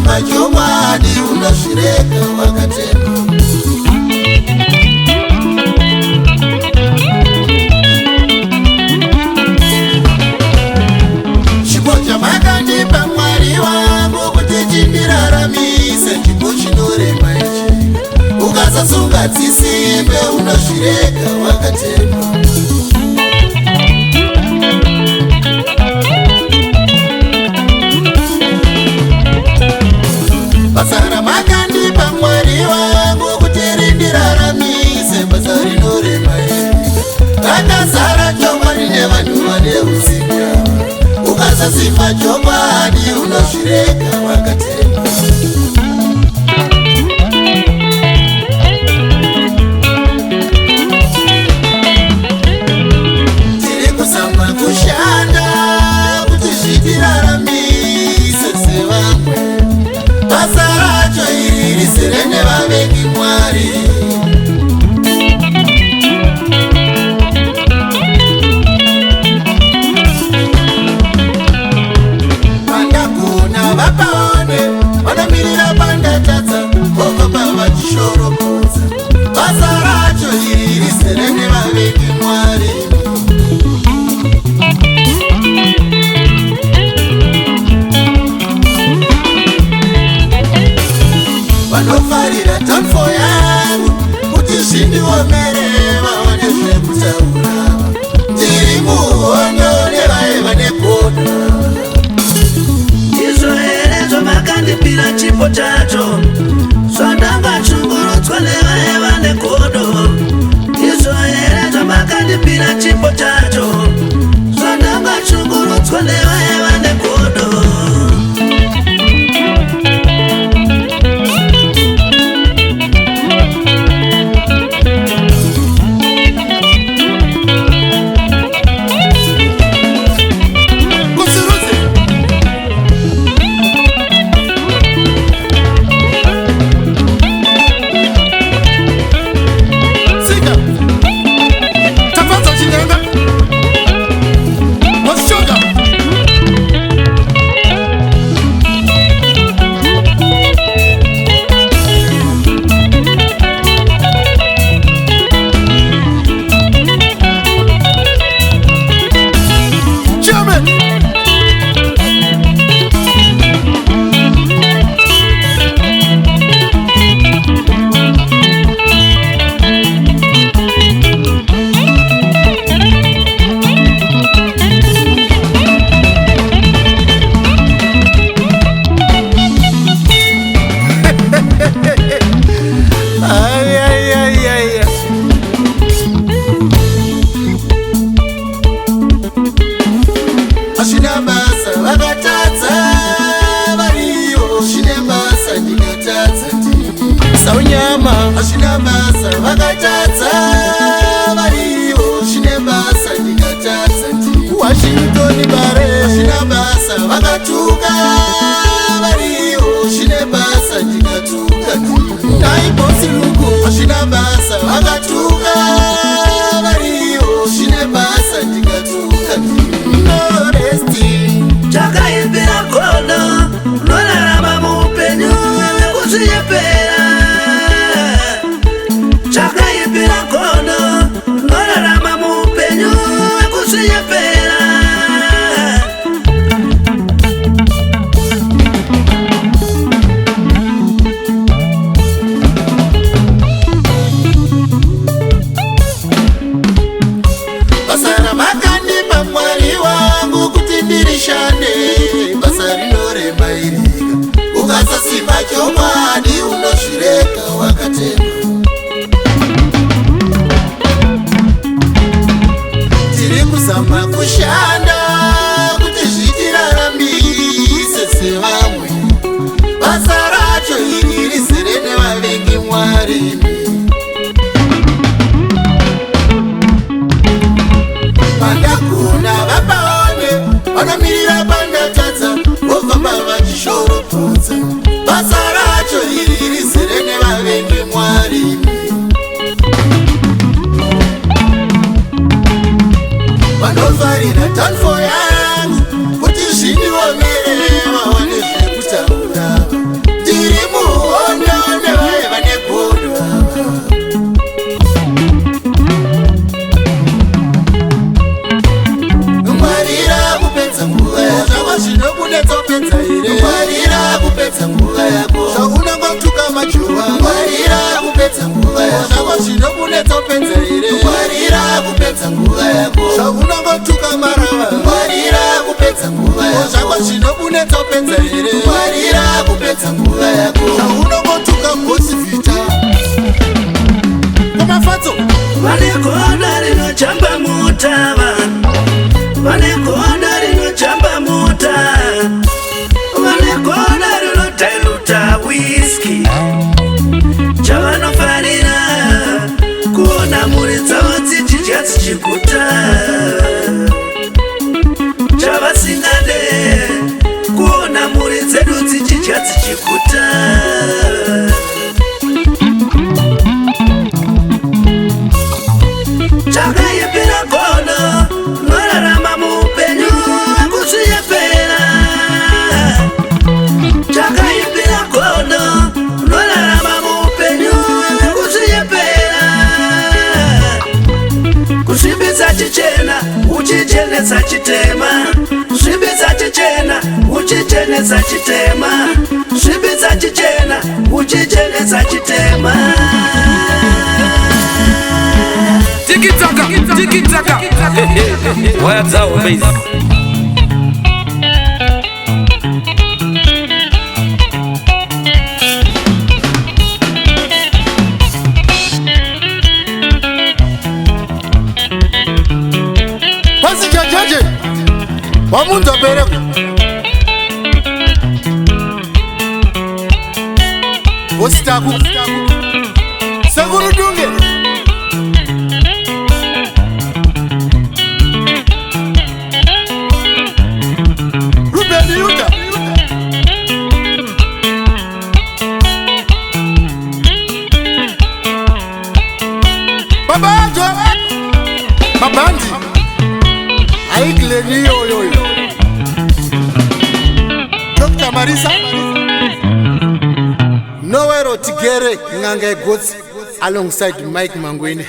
Ukasasipa chokwadi unozvireka wakatema. Chipo chamakandipa Mwari wangu kuti chindiraramise, chipo chinorema ichi. Ukasasunga tsisimbe unozvireka wakatema. Basa makandipa Mwari wangu kuti rindiraramise, basa rinorema ichi. Rakazara chokwadi nevanhu vane usimba. Ukasasipa chokwadi unozvireka wakatema. Tiri kuzama kushanda kuti zvitiraramise sevamwe. Basa racho iri risere nevavengi Mwari. Pandakuna vapaone vanomirira pandatadza vokopa vachishorokodza. Basa racho iri risere nevavengi Mwari. Vanofarira tamfo yangu kuti zvindiomere vaone zvekutaura. Ndiri muhondo nevaiva negodo. Izvo here zvamakandipira chipo chacho, zvandangachungurudzwa nevaiva negodo. Izvo here zvamakandipira chipo chacho, zvandangachungurudzwa nevaiva negodo. Ashina basa vakatadza variyo, shine basa ndingatadza ndini. Saunyama ashina basa vakatadza variyo, shine basa ndingatadza ndini. Washington bare ashina basa vakatuka variyo, shine basa ndingatuka ndini. Naibosi luku ashina basa vakatuka variyo, shine basa ndingatuka ndini. Chakaimbira godo, norarama muupenyu nekuzviyepera. Chakaimbira godo, norarama muupenyu nekuzviyepera. unetopedza ire ngwarira kupedza nguva yako zvaunongotuka majuva ngwarira kupedza nguva yako zvako zvinokunetopedza ire ngwarira kupedza nguva yako zvaunongotuka marava ngwarira kupedza nguva yako zvako zvinokunetopedza ire ngwarira kupedza nguva yako zvaunongotuka bosivita kumafatso vanegoda rinojamba mutava vanegoda rinojamba muta vanegoda rinodailuta whisky chavanofanira kuona mhuri dzavo dzichidya dzichiguta chavasingade kuona mhuri dzedu dzichidya dzichiguta chakayipira godo norarama muupenyu kuzviyepera chakayipira godo norarama muupenyu kuzviyepera kusvibisa chichena uchichenesa chitema svibisa chichena uchichenesa chitema svibisa chichena uchichenesa chitema Tiki-taka, tiki-taka. What's up, bass? Pasi jajaje wamunza bereko Bostaku Segurudunge Ruben Yuta Babajo Babandi Aigleni yo Dr. Marisa Nowhere to get it Ngange Goods alongside Mike Mangwini